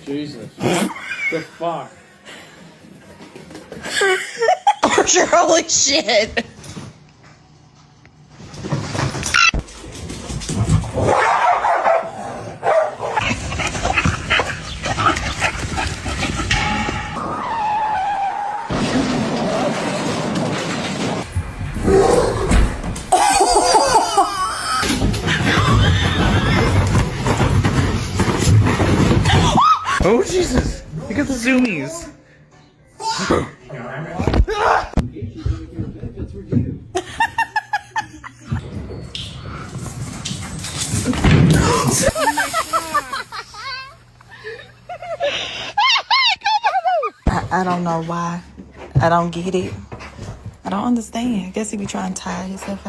Jesus. The fuck? Archer, holy shit. Oh, Jesus. Look at the zoomies. I don't know why. I don't get it. I don't understand. I guess he be trying to tire himself out.